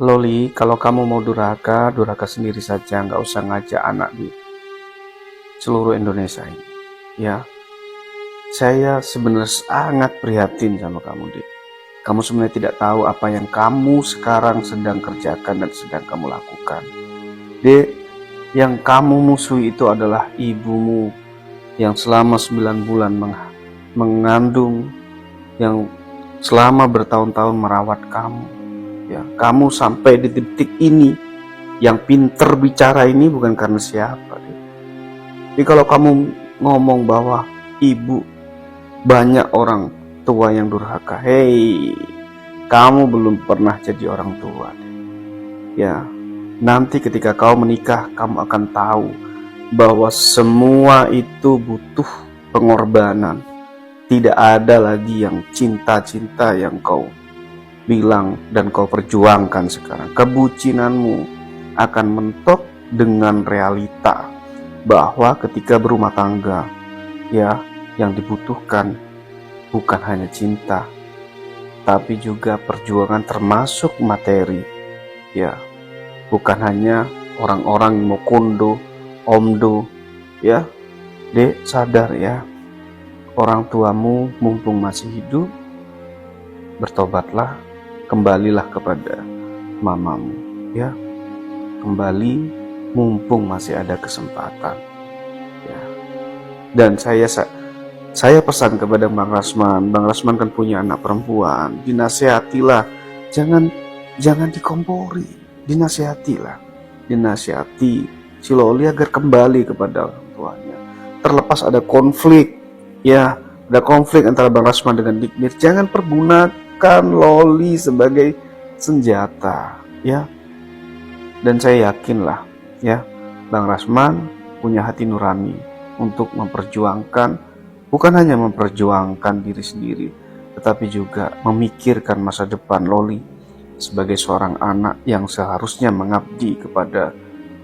Loli, kalau kamu mau durhaka, durhaka sendiri saja, nggak usah ngajak anak di seluruh Indonesia ini. Ya, saya sebenarnya sangat prihatin sama kamu, Dik. Kamu sebenarnya tidak tahu apa yang kamu sekarang sedang kerjakan dan sedang kamu lakukan. Dek, yang kamu musuhi itu adalah ibumu yang selama 9 bulan mengandung, yang selama bertahun-tahun merawat kamu. Ya, kamu sampai di titik ini, yang pinter bicara ini bukan karena siapa. Jadi kalau kamu ngomong bahwa ibu banyak orang tua yang durhaka, hei, kamu belum pernah jadi orang tua. Ya, nanti ketika kau menikah, kamu akan tahu bahwa semua itu butuh pengorbanan. Tidak ada lagi yang cinta-cinta yang kau bilang dan kau perjuangkan sekarang. Kebucinanmu akan mentok dengan realita bahwa ketika berumah tangga, ya, yang dibutuhkan bukan hanya cinta, tapi juga perjuangan termasuk materi. Ya, bukan hanya orang-orang yang mau kondo, omdo. Ya, Dek, sadar ya, orang tuamu mumpung masih hidup, bertobatlah, kembalilah kepada mamamu, ya. Kembali mumpung masih ada kesempatan, ya. Dan saya pesan kepada Bang Rasman. Bang Rasman kan punya anak perempuan, dinasihatilah, jangan dikompori, dinasihatilah, dinasihati si Loli agar kembali kepada orang tuanya. Terlepas ada konflik, ya, ada konflik antara Bang Rasman dengan Dikmir, jangan pergunakan Loli sebagai senjata, ya. Dan saya yakinlah, ya, Bang Rasman punya hati nurani untuk memperjuangkan, bukan hanya memperjuangkan diri sendiri, tetapi juga memikirkan masa depan Loli sebagai seorang anak yang seharusnya mengabdi kepada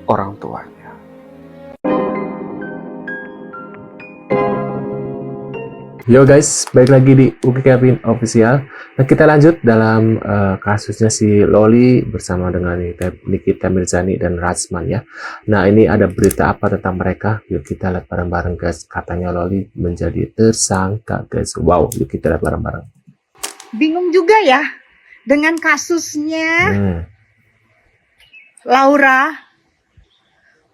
orang tuanya. Yo guys, balik lagi di Uki Kevin Official. Nah, kita lanjut dalam kasusnya si Loli bersama dengan Nikita Mirzani dan Rasman ya. Nah, ini ada berita apa tentang mereka? Yuk kita lihat bareng-bareng guys. Katanya Loli menjadi tersangka guys. Wow, yuk kita lihat bareng-bareng. Bingung juga ya dengan kasusnya Laura.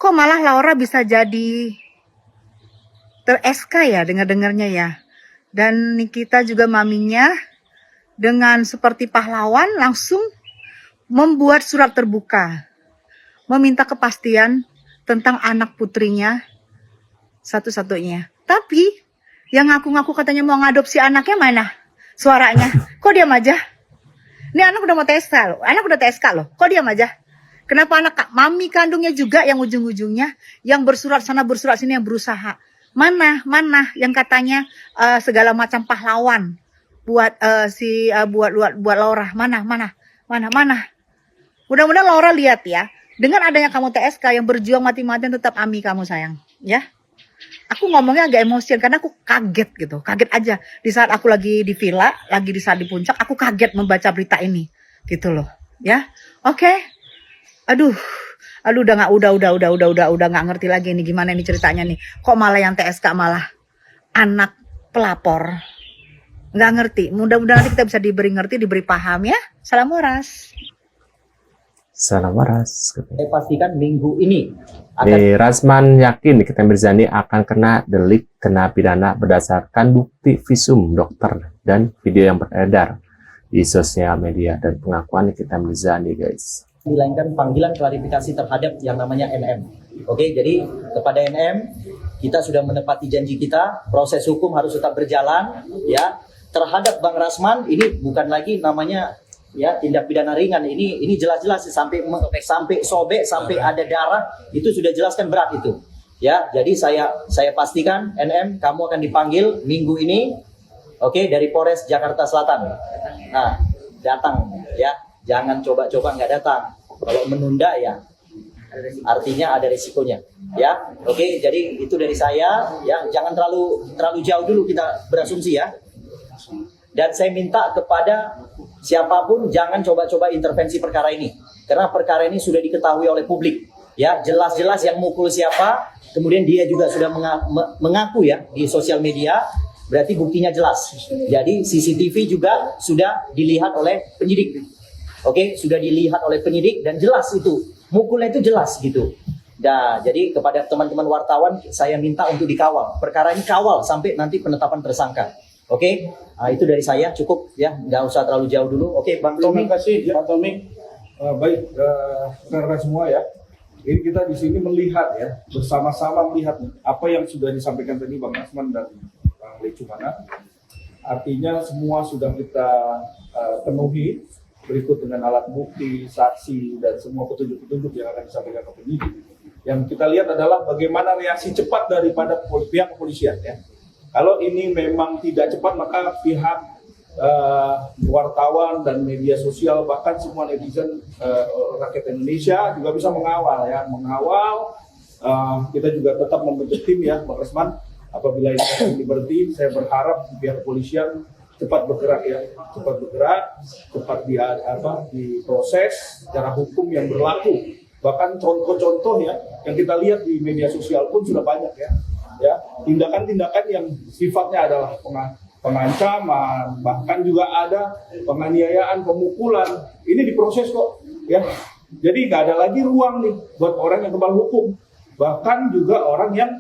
Kok malah Laura bisa jadi ter-SK ya dengar-dengarnya ya. Dan Nikita juga maminya dengan seperti pahlawan langsung membuat surat terbuka. Meminta kepastian tentang anak putrinya satu-satunya. Tapi yang ngaku-ngaku katanya mau ngadopsi anaknya mana? Suaranya. Kok diam aja? Ini anak udah mau TSK loh. Anak udah TSK loh. Kok diam aja? Kenapa anak mami kandungnya juga yang ujung-ujungnya yang bersurat sana bersurat sini yang berusaha? Mana yang katanya segala macam pahlawan buat buat Laura. Mana? Mudah-mudahan Laura lihat ya. Dengan adanya kamu TSK yang berjuang mati-matian tetap ami kamu sayang, ya. Aku ngomongnya agak emosian karena aku kaget gitu. Kaget aja di saat aku lagi di villa, lagi di saat di puncak, aku kaget membaca berita ini. Gitu loh, ya. Oke. Aduh udah nggak ngerti lagi ini gimana ini ceritanya nih. Kok malah yang TSK malah anak pelapor. Nggak ngerti. Mudah-mudahan nanti kita bisa diberi paham ya. Salam waras. Salam waras. Saya pastikan minggu ini Rasman yakin Nikita Mirzani akan kena delik kena pidana berdasarkan bukti visum dokter dan video yang beredar di sosial media dan pengakuan Nikita Mirzani guys. dilainkan panggilan klarifikasi terhadap yang namanya NM. Oke, jadi kepada NM kita sudah menepati janji kita, proses hukum harus tetap berjalan ya. Terhadap Bang Rasman ini bukan lagi namanya ya tindak pidana ringan, ini jelas-jelas sampai sobek sampai ada darah, itu sudah jelaskan berat itu. Ya, jadi saya pastikan NM kamu akan dipanggil minggu ini. Oke, dari Polres Jakarta Selatan. Nah, datang ya. Jangan coba-coba nggak datang. Kalau menunda ya artinya ada risikonya. Ya, oke. Jadi itu dari saya. Ya, jangan terlalu jauh dulu kita berasumsi ya. Dan saya minta kepada siapapun jangan coba-coba intervensi perkara ini, karena perkara ini sudah diketahui oleh publik. Ya, jelas-jelas yang mukul siapa, kemudian dia juga sudah mengaku ya di sosial media, berarti buktinya jelas. Jadi CCTV juga sudah dilihat oleh penyidik. Oke, sudah dilihat oleh penyidik dan jelas itu, mukulnya itu jelas gitu. Nah, jadi kepada teman-teman wartawan saya minta untuk dikawal. Perkara ini kawal sampai nanti penetapan tersangka. Oke, itu dari saya cukup ya, nggak usah terlalu jauh dulu. Oke, Bang Tommy. Terima kasih, Pak Tommy. Baik, rekan-rekan semua ya. Ini kita di sini melihat ya, bersama-sama melihat apa yang sudah disampaikan tadi Bang Rasman dan Bang Lecumana. Artinya semua sudah kita penuhi berikut dengan alat bukti, saksi, dan semua petunjuk-petunjuk yang akan disampaikan ke penyidik. Yang kita lihat adalah bagaimana reaksi cepat daripada pihak kepolisian ya. Kalau ini memang tidak cepat, maka pihak wartawan dan media sosial, bahkan semua netizen rakyat Indonesia juga bisa mengawal ya, kita juga tetap membentuk tim ya, Bang Rasman. Apabila ini berhenti, saya berharap pihak kepolisian cepat bergerak ya, cepat diproses secara hukum yang berlaku. Bahkan contoh-contoh ya yang kita lihat di media sosial pun sudah banyak ya, tindakan-tindakan yang sifatnya adalah pengancaman, bahkan juga ada penganiayaan, pemukulan. Ini diproses kok, ya. Jadi nggak ada lagi ruang nih buat orang yang kebal hukum. Bahkan juga orang yang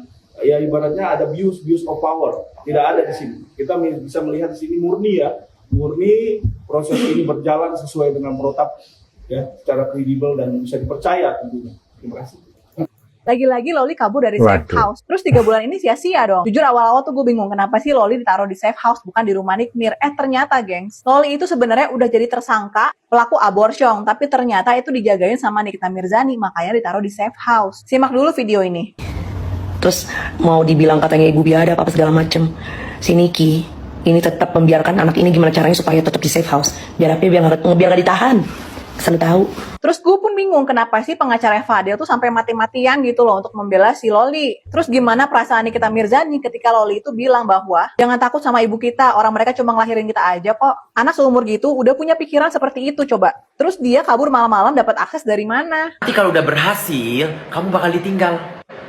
ya ibaratnya ada abuse of power. Tidak ada di sini. Kita bisa melihat di sini murni proses ini berjalan sesuai dengan protap ya, secara kredibel dan bisa dipercaya tentunya. Terima kasih. Lagi-lagi Loli kabur dari safe house. Terus 3 bulan ini sia-sia dong. Jujur awal-awal tuh gue bingung kenapa sih Loli ditaruh di safe house bukan di rumah Nikmir. Ternyata gengs, Loli itu sebenarnya udah jadi tersangka pelaku abortion, tapi ternyata itu dijagain sama Nikita Mirzani, makanya ditaruh di safe house. Simak dulu video ini. Terus mau dibilang katanya ibu biadab apa segala macem. Si Niki ini tetap membiarkan anak ini gimana caranya supaya tetap di safe house. Biar gak ditahan. Kesana tahu. Terus gue pun bingung kenapa sih pengacara Fadil tuh sampai mati-matian gitu loh untuk membela si Loli. Terus gimana perasaan Nikita Mirzani ketika Loli itu bilang bahwa jangan takut sama ibu kita, orang mereka cuma ngelahirin kita aja kok. Anak seumur gitu udah punya pikiran seperti itu coba. Terus dia kabur malam-malam dapat akses dari mana? Nanti kalau udah berhasil, kamu bakal ditinggal.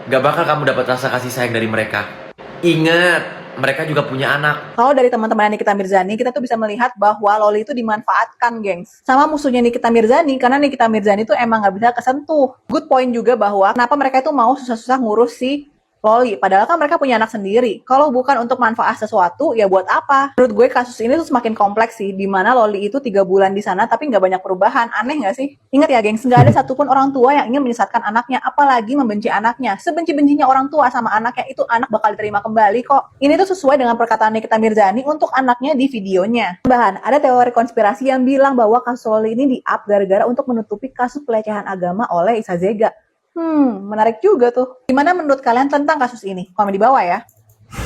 Gak bakal kamu dapat rasa kasih sayang dari mereka. Ingat, mereka juga punya anak. Kalau dari teman-teman Nikita Mirzani, kita tuh bisa melihat bahwa Loli itu dimanfaatkan, gengs. Sama musuhnya Nikita Mirzani, karena Nikita Mirzani tuh emang gak bisa kesentuh. Good point juga bahwa kenapa mereka itu mau susah-susah ngurus si Loli, padahal kan mereka punya anak sendiri. Kalau bukan untuk manfaat sesuatu, ya buat apa? Menurut gue kasus ini tuh semakin kompleks sih, dimana Loli itu 3 bulan di sana tapi nggak banyak perubahan. Aneh nggak sih? Ingat ya gengs, nggak ada satupun orang tua yang ingin menyesatkan anaknya, apalagi membenci anaknya. Sebenci-bencinya orang tua sama anaknya, itu anak bakal diterima kembali kok. Ini tuh sesuai dengan perkataan Nikita Mirzani untuk anaknya di videonya. Bahkan ada teori konspirasi yang bilang bahwa kasus Loli ini di-up gara-gara untuk menutupi kasus pelecehan agama oleh Isa Zega. Menarik juga tuh. Gimana menurut kalian tentang kasus ini? Komen di bawah ya.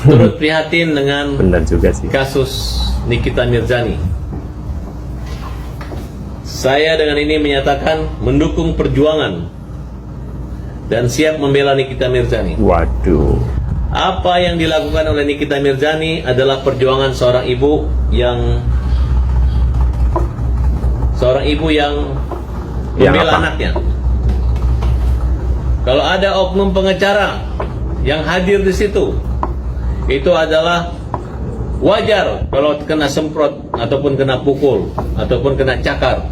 Turut prihatin dengan Benar juga sih. kasus Nikita Mirzani. Saya dengan ini menyatakan mendukung perjuangan dan siap membela Nikita Mirzani. Waduh. Apa yang dilakukan oleh Nikita Mirzani adalah perjuangan seorang ibu yang membela anaknya. Kalau ada oknum pengacara yang hadir di situ, itu adalah wajar kalau kena semprot ataupun kena pukul ataupun kena cakar.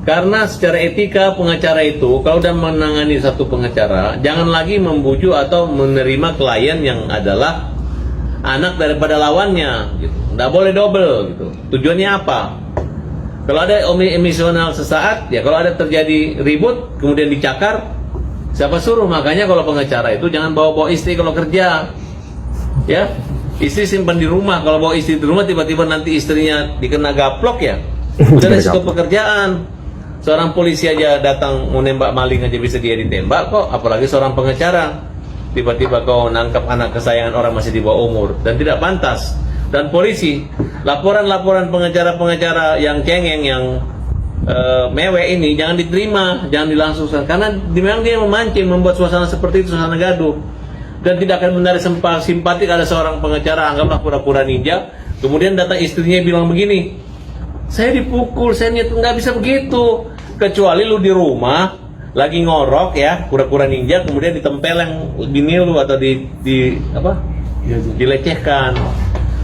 Karena secara etika pengacara itu kalau sudah menangani satu pengacara, jangan lagi membujuk atau menerima klien yang adalah anak daripada lawannya, gitu. Nggak boleh double, gitu. Tujuannya apa? Kalau ada emosional sesaat, ya kalau ada terjadi ribut, kemudian dicakar, siapa suruh? Makanya kalau pengacara itu jangan bawa-bawa istri kalau kerja. Ya, istri simpan di rumah. Kalau bawa istri di rumah, tiba-tiba nanti istrinya dikena gaplok ya. Udah resiko pekerjaan. Seorang polisi aja datang mau nembak maling aja bisa dia ditembak kok. Apalagi seorang pengacara. Tiba-tiba kau nangkap anak kesayangan orang masih di bawah umur. Dan tidak pantas. Dan polisi, laporan-laporan pengacara-pengacara yang cengeng, yang mewek ini jangan diterima, jangan dilangsungkan, karena memang dia memancing, membuat suasana seperti itu, suasana gaduh, dan tidak akan menarik simpati. Ada seorang pengacara, anggaplah pura-pura ninja, kemudian datang istrinya bilang begini, Saya dipukul, saya niat nggak bisa begitu. Kecuali lu di rumah lagi ngorok ya, kura-kura ninja, kemudian ditempel yang bini lu atau dilecehkan.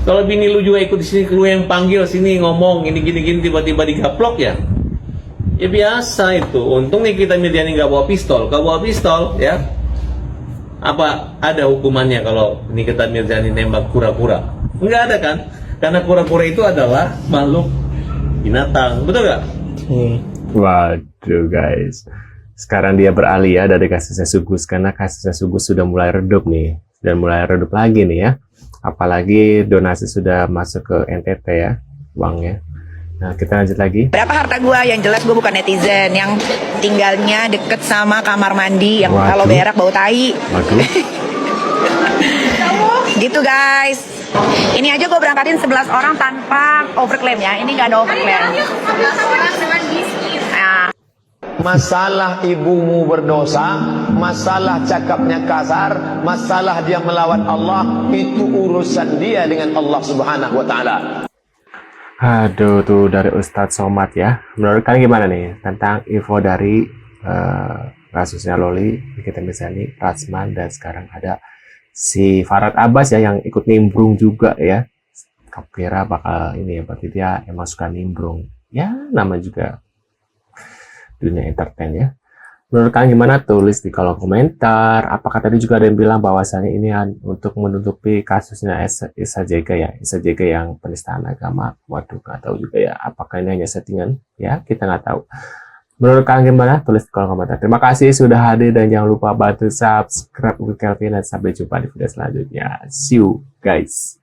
Kalau bini lu juga ikut di sini, lu yang panggil sini ngomong gini tiba-tiba digaplok ya. Ya biasa itu. Untung nih kita Mirjani nggak bawa pistol. Kalau bawa pistol ya, apa ada hukumannya kalau Nikita Mirjani nembak kura-kura? Nggak ada kan? Karena kura-kura itu adalah makhluk binatang, betul nggak? Waduh guys, sekarang dia beralih ya dari kasusnya Sugus, karena kasusnya Sugus sudah mulai redup nih, dan mulai redup lagi nih ya. Apalagi donasi sudah masuk ke NTT ya, uangnya. Nah, kita lanjut lagi. Berapa harta gua? Yang jelas gua bukan netizen yang tinggalnya deket sama kamar mandi yang kalau berak bau tai. Waduh. Gitu guys. Ini aja gua berangkatin 11 orang tanpa overclaim ya. Ini nggak ada overclaim. Nah. Masalah ibumu berdosa, masalah cakapnya kasar, masalah dia melawan Allah, itu urusan dia dengan Allah Subhanahu wa taala. Aduh, tuh dari Ustadz Somad ya. Menurut kalian gimana nih tentang info dari kasusnya Loli, Nikita Mirzani, Ratsman, dan sekarang ada si Farhad Abbas ya yang ikut nimbrung juga ya. Kira bakal ini ya, berarti dia emang suka nimbrung. Ya, nama juga dunia entertain ya. Menurut kalian gimana? Tulis di kolom komentar. Apakah tadi juga ada yang bilang bahwasannya ini untuk menutupi kasusnya Isa Jega ya, Isa Jega yang penistaan agama? Waduh, nggak tahu juga ya. Apakah ini hanya settingan? Ya, kita nggak tahu. Menurut kalian gimana? Tulis di kolom komentar. Terima kasih sudah hadir dan jangan lupa bantu subscribe Uki Kelvin dan sampai jumpa di video selanjutnya. See you guys.